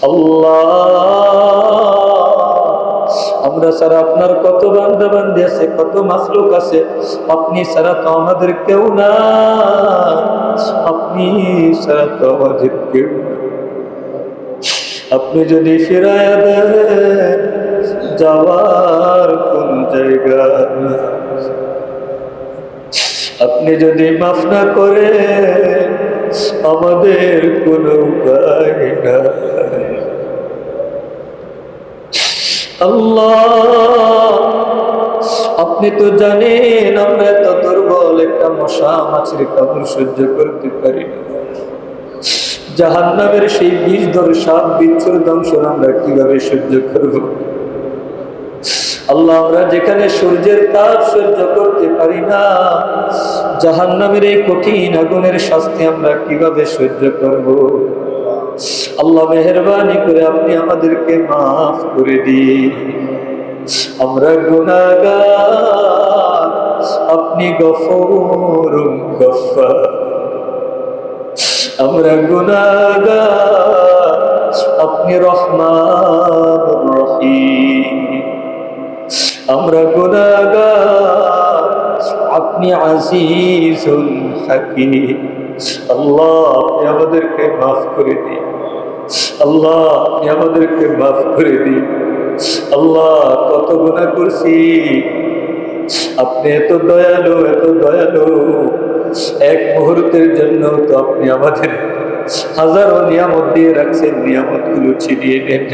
আল্লাহ, আমরা ছাড়া আপনার কত বান্দা বান্দি আছে, কত মাখলুক আছে, আপনি ছাড়া তো আমাদের কেউ না, আপনি ছাড়া তো আমাদের কেউ না। আপনি যদি ফিরায়া দেন, যাওয়ার কোন জায়গা, আপনি যদি মাফ না করে আমাদের কোনো উপায় নাই। আল্লাহ, আপনি তো জানেন আমরা এত দুর্বল, একটা মশা মাছির কামড় সহ্য করতে পারি না। জাহান্নামের সেই বিষধর সাপ বিচ্ছুর দংশন আমরা কিভাবে সহ্য করব? আল্লাহ, আমরা যেখানে সূর্যের তাপ সহ্য করতে পারি না, জাহান্নামের এই কঠিন আগুনের শাস্তি আমরা কিভাবে সহ্য করব? আল্লাহ, মেহেরবানি করে আপনি আমাদেরকে মাফ করে দিন। আমরা গুনাহগার, আপনি গফুর গফফার। আমরা গুনাহগার, আপনি রহমান রহিম। আমরা গুনাহগার, আপনি আজিজুল হাকিম। আল্লাহ, আপনি আমাদেরকে মাফ করে দিন। আল্লাহ, আপনি আমাদেরকে মাফ করে দিন। আল্লাহ, কত গুনাহ করছি, আপনি এত দয়ালু, এত দয়ালু। এক মুহূর্তের জন্য তো আপনি আমাদের হাজারো নিয়ামত দিয়ে রাখছেন, নিয়ামত গুলো ছিনিয়ে নেন।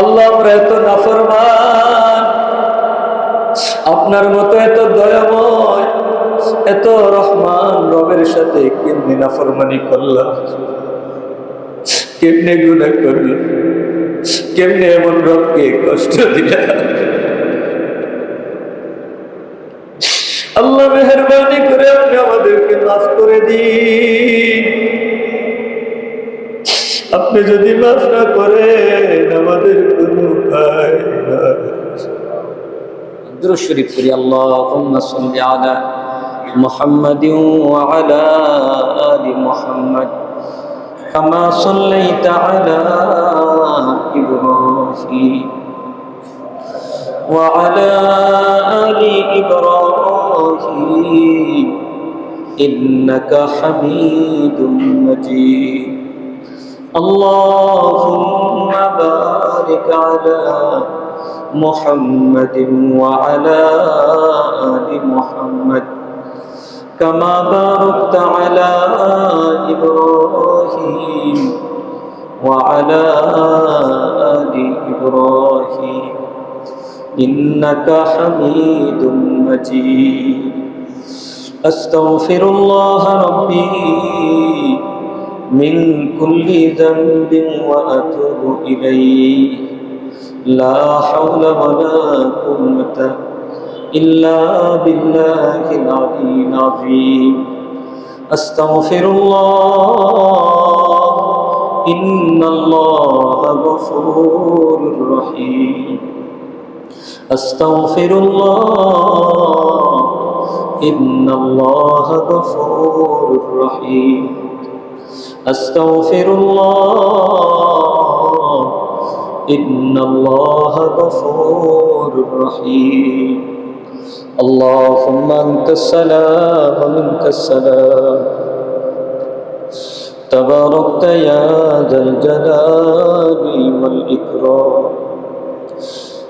আল্লাহ, আমরা এত নাফরমান, আপনার মতো এত দয়াময়, এত রহমান রবের সাথে কেমনে নাফরমানি করলাম, কেমনে গুনাহ করলাম, কেমনে এমন রবকে কষ্ট দিলাম। আল্লাহ, মেহেরবানি করে আপনি আমাদেরকে মাফ করে দিন। আপনি যদি মাফ না করেন আমাদের কোনো উপায় নাই। দুরূদ শরীফ পড়ি। আল্লাহুম্মা সাল্লি আলা মুহাম্মাদিন ওয়া আলা আলি মুহাম্মাদ কামা সাল্লাইতা আলা ইব্রাহিম ওয়া আলা আলি ইব্রাহিম ইন্নাকা হামিদুম মাজিদ। আল্লাহুম্মা বারিক আলা محمد وعلى آل محمد كما باركت على إبراهيم وعلى آل إبراهيم إنك حميد مجيد. أستغفر الله ربي من كل ذنب وأتوب إليه لا حول ولا قوة إلا بالله العلي العظيم. أستغفر الله إن الله غفور رحيم. أستغفر الله إن الله غفور رحيم. أستغفر الله إن الله غفور رحيم. اللهم أنت السلام ومنك السلام تباركت يا ذا الجلال والإكرام.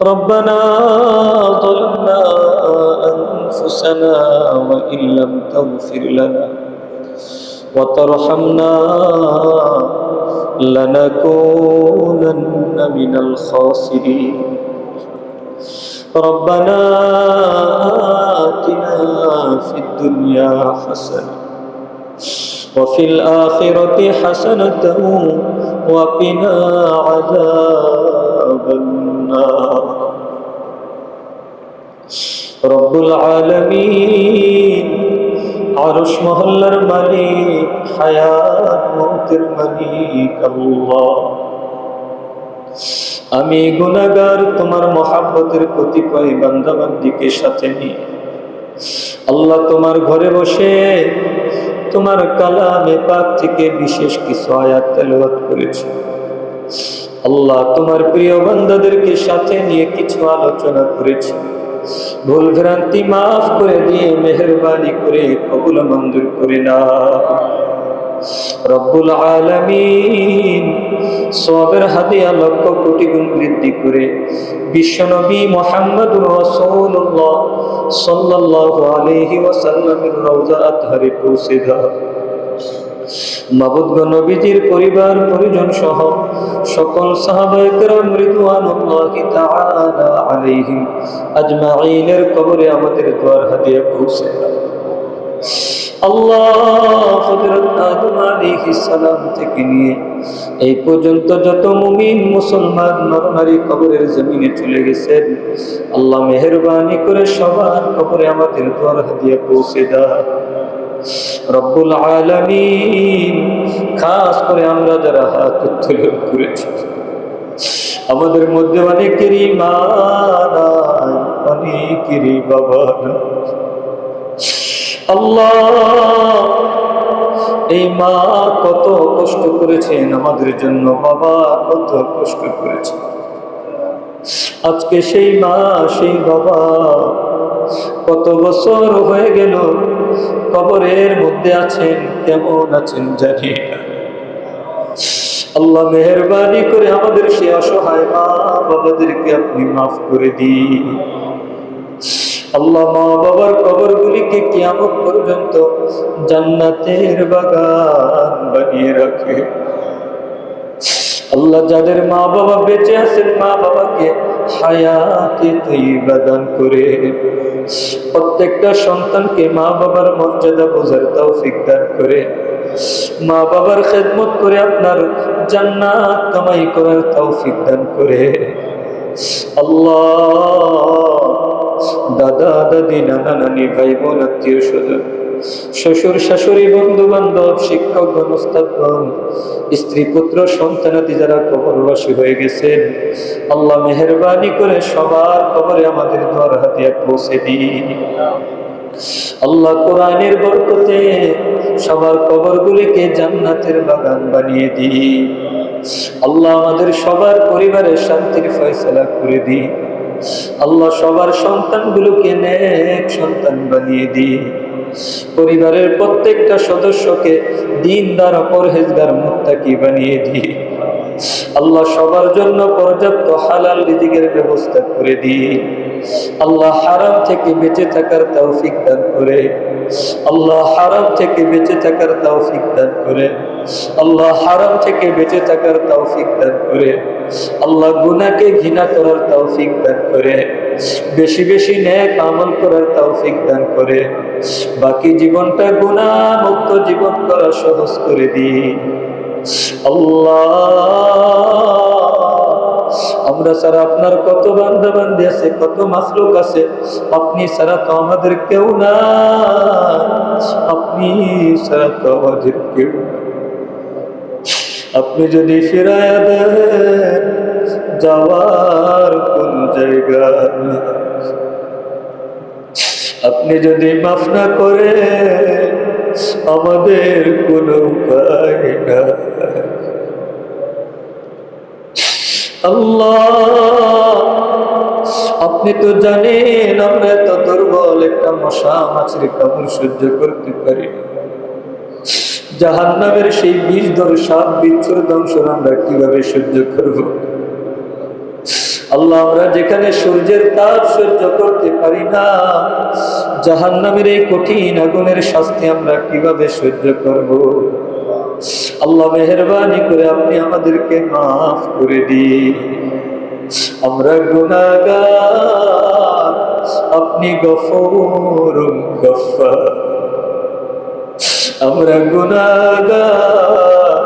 ربنا ظلمنا أنفسنا وإن لم تغفر لنا وترحمنا لنكونن من الخاسرين. ربنا آتنا في الدنيا حسنة وفي الآخرة حسنة وقنا عذاب النار. رب العالمين আরশ মহল্লার মালিক, হায়াত মৌতের মালিক আল্লাহ, আমি গুনাহগার তোমার মহব্বতের কতিপয় বান্দা বান্দিকে সাথে নিয়ে আল্লাহ তোমার ঘরে বসে তোমার কালামে পাক থেকে বিশেষ কিছু আয়াত তেলাওয়াত করেছি। আল্লাহ, তোমার প্রিয় বান্দাদেরকে সাথে নিয়ে কিছু আলোচনা করেছি। ভুল ভ্রান্তি মাফ করে দিয়ে মেহেরবানি করে কবুল মঞ্জুর করে না। রব্বুল আলামিন সওয়াবের হাদিয়া লক্ষ কোটি গুণ বৃদ্ধি করে বিশ্বনবী মুহাম্মদুর রাসূলুল্লাহ সাল্লাল্লাহু আলাইহি ওয়াসাল্লামের রওজা আতহারে পৌঁছে দাও। মাবুদ নবীজির পরিবার পরিজন সহ সকল সাহাবায়ে কেরাম রিদওয়ানুল্লাহি তাআলা আলাইহিম আজমাইনের কবরে আমাদের দোয়ার হাদিয়া পৌঁছে দাও। আল্লাহ, হযরত আদম আলাইহিস সালাম থেকে নিয়ে এই পর্যন্ত যত মুমিন মুসলমান নরনারী কবরের জমিনে চলে গেছেন, আল্লাহ মেহেরবানি করে সবার কবরে আমাদের দোয়ার হাদিয়া পৌঁছে দাও। রব্বুল আলামিন, খাস করে আমরা যারা হাত উত্তোলন করেছি, আমাদের মধ্যে অনেকেরই মা নাই, অনেকেরই বাবা নাই। আল্লাহ, এই মা কত কষ্ট করেছেন আমাদের জন্য, বাবা কত কষ্ট করেছে। আজকে সেই মা সেই বাবা কত বছর হয়ে গেল কবরের মধ্যে আছেন, কেমন আছেন জানি না। আল্লাহ মেহেরবানি করে আমাদের সেই অসহায় মা বাবাদেরকে আপনি মাফ করে দিন। আল্লাহ, মা বাবার কবরগুলিকে কিয়ামত পর্যন্ত জান্নাতের বাগান বানিয়ে রাখে। আল্লাহ, যাদের মা বাবা বেঁচে আছেন, মা বাবাকে হায়াতে তাইয়্যিবা দান করে প্রত্যেকটা সন্তানকে মা বাবার মর্যাদা বোঝার তৌফিক দান করে মা বাবার খেদমত করে আপনার জান্নাত কামাই করার তৌফিক দান করে। আল্লাহ, দাদা দাদি নানা নানি ভাই বোন আত্মীয় স্বজন শ্বশুর শাশুড়ি বন্ধু বান্ধব শিক্ষকগণ উস্তাদগণ স্ত্রী পুত্র সন্তানাদি যারা কবরবাসী হয়ে গেছেন, আল্লাহ মেহেরবানি করে সবার কবরে আমাদের দোয়ার হাদিয়া পৌঁছে দিন। আল্লাহ, কোরআনের বরকতে সবার কবরগুলিকে জান্নাতের বাগান বানিয়ে দিন। আল্লাহ, আমাদের সবার পরিবারের শান্তির ফয়সালা করে দিন। আল্লাহ, সবার সন্তানগুলোকে নেক সন্তান বানিয়ে দিন। পরিবারের প্রত্যেকটা সদস্যকে দ্বীনদার পরহেজগার মুত্তাকি বানিয়ে দিন। আল্লাহ, সবার জন্য পর্যাপ্ত হালাল রিজিকের ব্যবস্থা করে দিন। আল্লাহ, হারাম থেকে বেঁচে থাকার তৌফিক দান করে। আল্লাহ, হারাম থেকে বেঁচে থাকার তৌফিক দান করে। আল্লাহ, হারাম থেকে বেঁচে থাকার তৌফিক দান করে। আল্লাহ, গুনাহকে ঘৃণা করার তৌফিক দান করে। বেশি বেশি নেক আমল করার তৌফিক দান করে। বাকি জীবনটা গুনাহ মুক্ত জীবন করা সহজ করে দিন। আল্লাহ, আমরা ছাড়া আপনার কত বান্দা বান্দি আছে, কত মাখলুক আছে, আপনি ছাড়া তো আমাদের কেউ না, আপনি ছাড়া তো আমাদের কেউ না। আপনি যদি ফিরায়া দেন যাওয়ার কোন জায়গা, আপনি যদি মাফ না করে আমাদের কোনো উপায় না। আল্লাহ, আপনি তো জানেন আমরা এত দুর্বল, একটা মশা মাছির কামড় সহ্য করতে পারি না। জাহান্নামের সেই বিষধর সাপ বিচ্ছুর দংশন আমরা কিভাবে সহ্য করব? আল্লাহ, আমরা যেখানে সূর্যের তাপ সহ্য করতে পারি না, জাহান্নামের এই কঠিন আগুনের শাস্তি আমরা কিভাবে সহ্য করব? আল্লাহ, মেহেরবানি করে আপনি আমাদেরকে মাফ করে দিন। আমরা গুনাহগার, আপনি গফুর গফফার। আমরা গুনাহগার,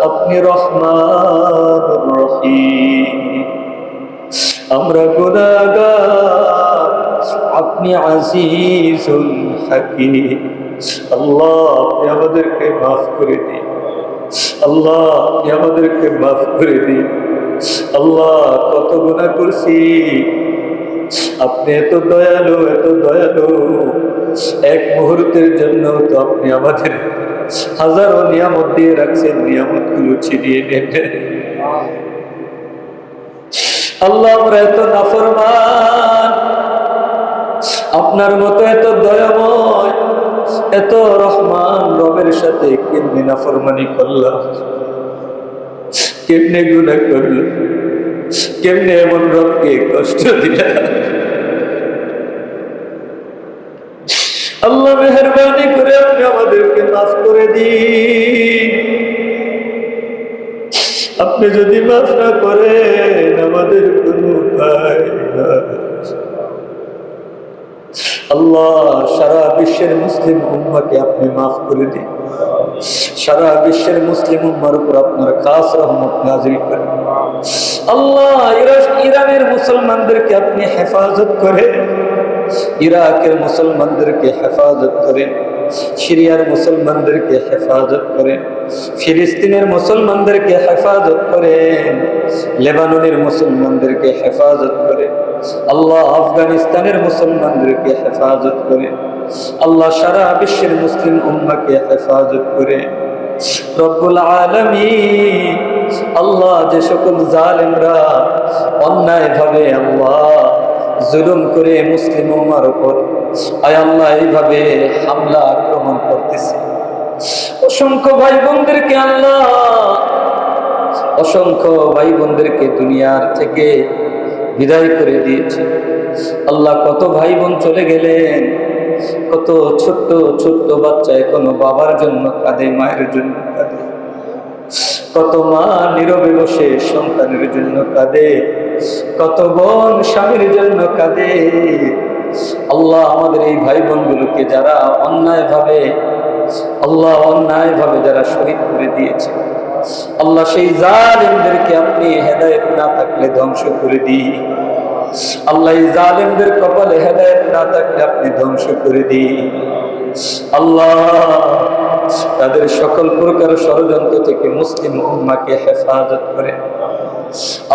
আপনি রহমান রহিম। আমরা গুনাহগার, আপনি আজিজুল হাকিম। আল্লাহ, আপনি আমাদেরকে মাফ করে দিন। আল্লাহ, আপনি আমাদেরকে মাফ করে দিন। আল্লাহ, কত গুনাহ করছি, আপনি এত দয়ালু, এত দয়ালু। এক মুহূর্তের জন্য তো আপনি আমাদের হাজারো নিয়ামত দিয়ে রাখছেন, নিয়ামতগুলো ছিনিয়ে নেন। আল্লাহ, আমরা এত নাফরমান, আপনার মতো এত দয়াময়, এত রহমান রবের সাথে কেমনে নাফরমানি করলাম, কেমনে গুনাহ করলাম, কেমনে এমন রবকে কষ্ট দিলাম। আল্লাহ, মেহেরবানি করে আপনি আমাদেরকে মাফ করে দিন। আপনি যদি মাফ না করেন আমাদের কোনো উপায় নাই। আল্লাহ, সারা বিশ্বের মুসলিম উম্মাহকে আপনি মাফ করে দিন। সারা বিশ্বের মুসলিম উম্মার উপর আপনার খাস রহমত নাযিল করেন। আল্লাহ, ইরানের মুসলমানদেরকে আপনি হেফাজত করেন, ইরাকের মুসলমানদেরকে হেফাজত করেন, সিরিয়ার মুসলমানদেরকে হেফাজত করেন, ফিলিস্তিনের মুসলমানদেরকে হেফাজত করেন, লেবাননের মুসলমানদেরকে হেফাজত করেন। আল্লাহ, আফগানিস্তানের মুসলমানদেরকে হেফাজত করেন। আল্লাহ, সারা বিশ্বের মুসলিম উম্মাহকে হেফাজত করে। রব্বুল আলামিন, আল্লাহ, যে সকল জালেমরা অন্যায়ভাবে আল্লাহ জুলুম করে মুসলিম উম্মার উপর আয় আল্লাহ এইভাবে হামলা আক্রমণ করতেছে, অসংখ্য ভাই বোনদেরকে আল্লাহ, অসংখ্য ভাই বোনদেরকে দুনিয়ার থেকে বিদায় করে দিয়েছে। আল্লাহ, কত ভাই বোন চলে গেলেন, কত ছোট্ট ছোট্ট বাচ্চা এখনো বাবার জন্য কাঁদে, মায়ের জন্য কাঁদে, কত মা নীরবে বসে সন্তানের জন্য কাঁদে, কত বোন স্বামীর জন্য কাঁদে। আল্লাহ, আমাদের এই ভাই বোনগুলোকে যারা অন্যায়ভাবে যারা শহীদ করে দিয়েছে, আল্লাহ, সেই জালেমদেরকে আপনি হেদায়েত না থাকলে ধ্বংস করে দিই। আল্লাহ, এই জালেমদের কপালে হেদায়েত না থাকলে আপনি ধ্বংস করে দিই। আল্লাহ, তাদের সকল প্রকার ষড়যন্ত্র থেকে মুসলিম উম্মাহকে হেফাজত করেন।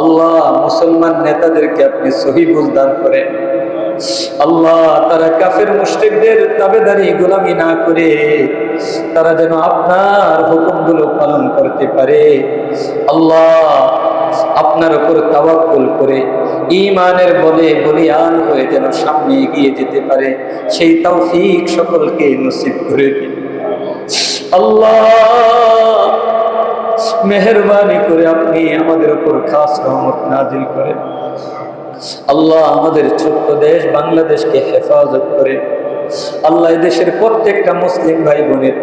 আল্লাহ, মুসলমান নেতাদেরকে আপনি সহিহ বুঝ দান করেন। আল্লাহ, তারা কাফের মুশরিকদের তাবেদারি গোলামি না করে তারা যেন আপনার হুকুমগুলো পালন করতে পারে। আল্লাহ, আপনার উপর তাওয়াক্কুল করে ঈমানের বলে বলিয়ান হয়ে যেন সামনে এগিয়ে যেতে পারে, সেই তৌফিক সকলকে নসিব করে দিন। আল্লাহ, মেহেরবানি করে আপনি আমাদের উপর খাস রহমত নাজিল করেন। আল্লাহ, আমাদের ছোট্ট দেশ বাংলাদেশকে হেফাজত করে। আল্লাহ, এই দেশের প্রত্যেকটা মুসলিম ভাই বোনের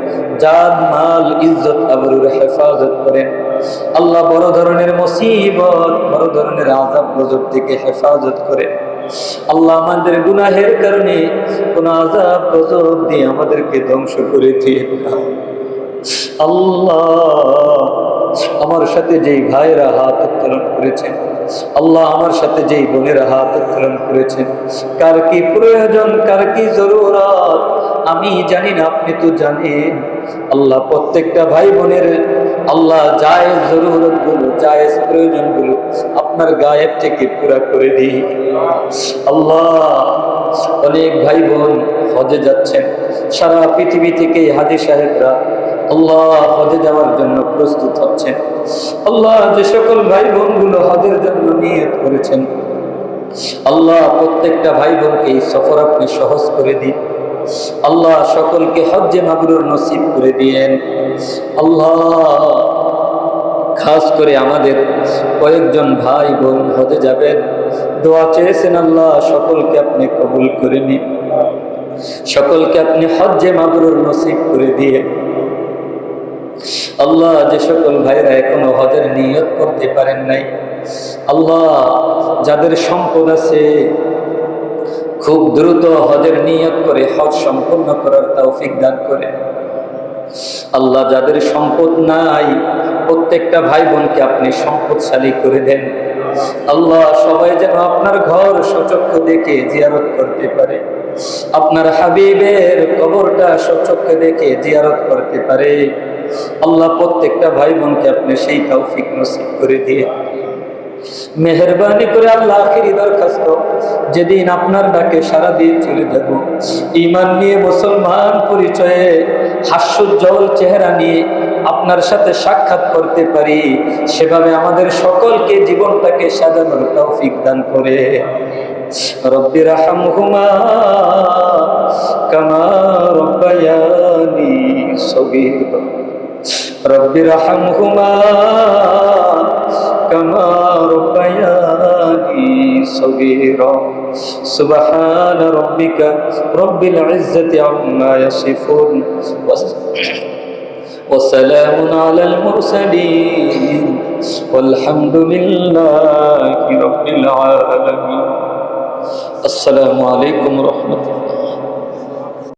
জান মাল ইজ্জত আবরুর হেফাজত করেন। আল্লাহ, বড় ধরনের মুসিবত, বড় ধরনের আযাব গজব থেকে হেফাজত করেন। আল্লাহ, আমাদের গুনাহের কারণে কোন আযাব গজব দিয়ে আমাদেরকে ধ্বংস করে দিয়েন না। আল্লাহ, আমার সাথে যেই ভাইরা হাত উত্তোলন করেছেন, আল্লাহ, আমার সাথে যেই বোনেরা হাত উত্তোলন করেছেন, কার কি প্রয়োজন, কার কি জরুরত আমি জানি না, আপনি তো জানেন। আল্লাহ, প্রত্যেকটা ভাই বোনের আল্লাহ জায়েজ জরুরত গুলো, জায়েজ প্রয়োজন গুলো আপনার গায়েব থেকে পুরা করে দিই। আল্লাহ, অনেক ভাই বোন হজে যাচ্ছেন, সারা পৃথিবী থেকে হাজী সাহেবরা আল্লাহ হজে যাওয়ার জন্য প্রস্তুত হচ্ছেন। আল্লাহ, যে সকল ভাই বোনগুলো হজের জন্য নিয়ত করেছেন, আল্লাহ, প্রত্যেকটা ভাই বোনকে এই সফর আপনি সহজ করে দিন। আল্লাহ, সকলকে হজ্জে মাবরুর নসিব করে দিয়েন। আল্লাহ, খাস করে আমাদের কয়েকজন ভাই বোন হজে যাবেন, দোয়া চেয়েছেন, আল্লাহ, সকলকে আপনি কবুল করে নিন, সকলকে আপনি হজ্জে মাবরুর নসিব করে দিয়ে। আল্লাহ, যে সকল ভাইরা এখনো হজের নিয়ত করতে পারেন নাই, আল্লাহ, যাদের সম্পদ আছে খুব দ্রুত হজের নিয়ত করে হজ সম্পন্ন করার তৌফিক দান করে। আল্লাহ, যাদের সম্পদ নাই প্রত্যেকটা ভাই বোনকে আপনি সম্পদশালী করে দেন। আল্লাহ, সবাই যেন আপনার ঘর সচক্ষে দেখে জিয়ারত করতে পারে, আপনার হাবিবের কবরটা সচক্ষে দেখে জিয়ারত করতে পারে। আল্লাহ, প্রত্যেকটা ভাই বোনকে আপনি সেই তৌফিক নসিব করে দিয়ে। মেহেরবানি করে আল্লাহ আখিরি দরখাস্ত, যেদিন আপনার ডাকে সারা দিয়ে চলে যাব, ঈমান নিয়ে মুসলমান পরিচয়ে হাস্যোজ্জ্বল চেহারা নিয়ে আপনার সাথে সাক্ষাৎ করতে পারি, সেভাবে আমাদের সকলকে জীবনটাকে সাজানোর তৌফিক দান করে। রব্বি রাহমহুমা কামা রব্বায়ানি সগীরা, রব্বি রাহমহুমা কামা রব্বায়ানি সগীরা। সুবহান রাব্বিকা রব্বিল ইজ্জাতি আম্মা ইয়াসিফুন وسلام على المرسلين والحمد لله رب العالمين। السلام عليكم ورحمة الله।